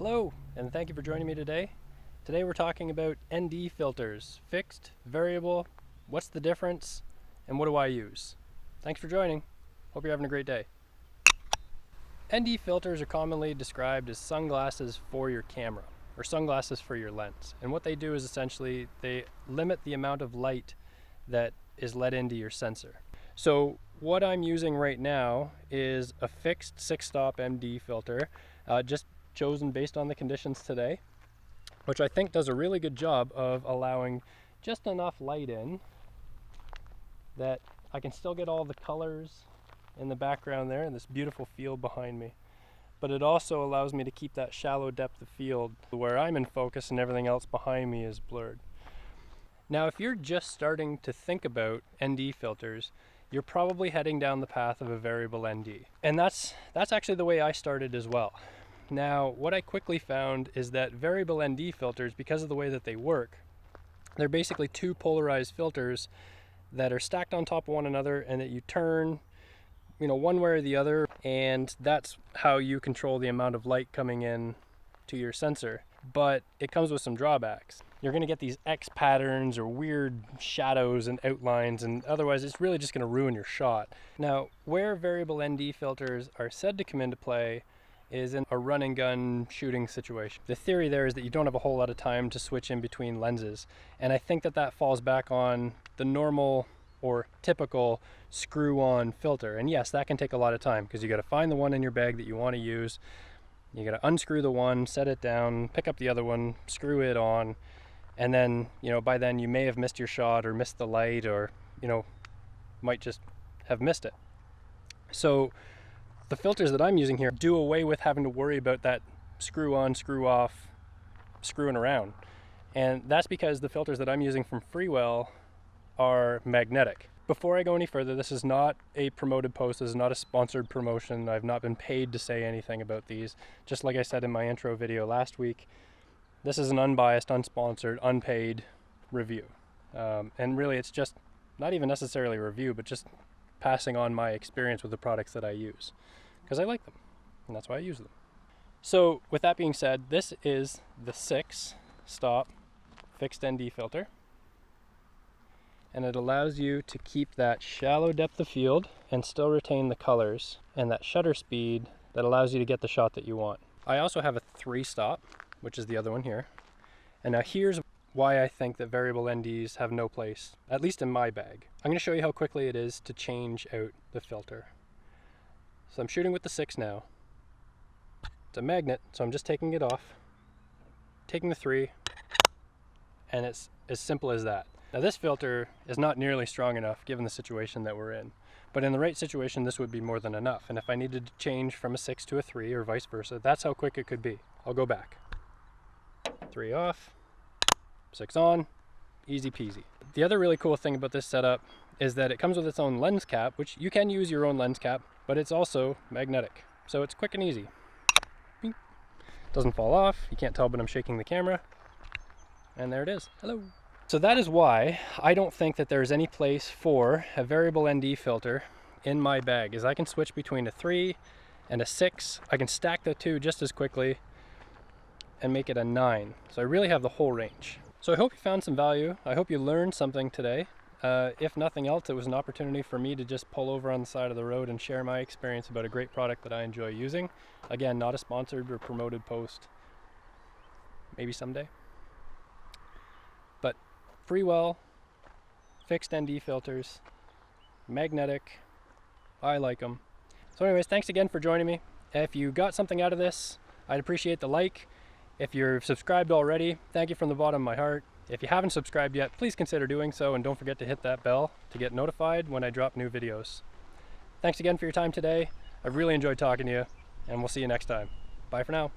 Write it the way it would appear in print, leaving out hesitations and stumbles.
Hello, and thank you for joining me today. Today we're talking about ND filters, fixed, variable, what's the difference, and what do I use? Thanks for joining. Hope you're having a great day. ND filters are commonly described as sunglasses for your camera, or sunglasses for your lens. And what they do is essentially they limit the amount of light that is let into your sensor. So what I'm using right now is a fixed 6-stop MD filter, just chosen based on the conditions today, which I think does a really good job of allowing just enough light in that I can still get all the colors in the background there and this beautiful field behind me. But it also allows me to keep that shallow depth of field where I'm in focus and everything else behind me is blurred. Now, if you're just starting to think about ND filters, you're probably heading down the path of a variable ND. And that's actually the way I started as well. Now, what I quickly found is that variable ND filters, because of the way that they work, they're basically two polarized filters that are stacked on top of one another and that you turn, one way or the other, and that's how you control the amount of light coming in to your sensor. But it comes with some drawbacks. You're going to get these X patterns or weird shadows and outlines, and otherwise it's really just going to ruin your shot. Now, where variable ND filters are said to come into play is in a run and gun shooting situation. The theory there is that you don't have a whole lot of time to switch in between lenses, and I think that falls back on the normal or typical screw-on filter. And yes, that can take a lot of time because you got to find the one in your bag that you want to use. You got to unscrew the one, set it down, pick up the other one, screw it on, and then by then you may have missed your shot or missed the light, or might just have missed it. So the filters that I'm using here do away with having to worry about that screw on, screw off, screwing around. And that's because the filters that I'm using from Freewell are magnetic. Before I go any further, this is not a promoted post, this is not a sponsored promotion. I've not been paid to say anything about these. Just like I said in my intro video last week, this is an unbiased, unsponsored, unpaid review. And really it's just not even necessarily a review, but just passing on my experience with the products that I use, because I like them, and that's why I use them. So with that being said, this is the 6-stop fixed ND filter, and it allows you to keep that shallow depth of field and still retain the colors and that shutter speed that allows you to get the shot that you want. I also have a 3-stop, which is the other one here, and now here's why I think that variable NDs have no place, at least in my bag. I'm going to show you how quickly it is to change out the filter. So I'm shooting with the 6 now. It's a magnet, so I'm just taking it off, taking the 3, and it's as simple as that. Now this filter is not nearly strong enough given the situation that we're in, but in the right situation this would be more than enough. And if I needed to change from a 6 to a 3 or vice versa, that's how quick it could be. I'll go back. 3 off. 6 on, easy peasy. The other really cool thing about this setup is that it comes with its own lens cap, which you can use your own lens cap, but it's also magnetic. So it's quick and easy. Doesn't fall off, you can't tell but I'm shaking the camera. And there it is, hello. So that is why I don't think that there's any place for a variable ND filter in my bag, is I can switch between a 3 and a 6. I can stack the two just as quickly and make it a 9. So I really have the whole range. So I hope you found some value. I hope you learned something today. If nothing else, it was an opportunity for me to just pull over on the side of the road and share my experience about a great product that I enjoy using. Again, not a sponsored or promoted post. Maybe someday. But Freewell, fixed ND filters, magnetic, I like them. So anyways, thanks again for joining me. If you got something out of this, I'd appreciate the like. If you're subscribed already, thank you from the bottom of my heart. If you haven't subscribed yet, please consider doing so, and don't forget to hit that bell to get notified when I drop new videos. Thanks again for your time today. I've really enjoyed talking to you, and we'll see you next time. Bye for now.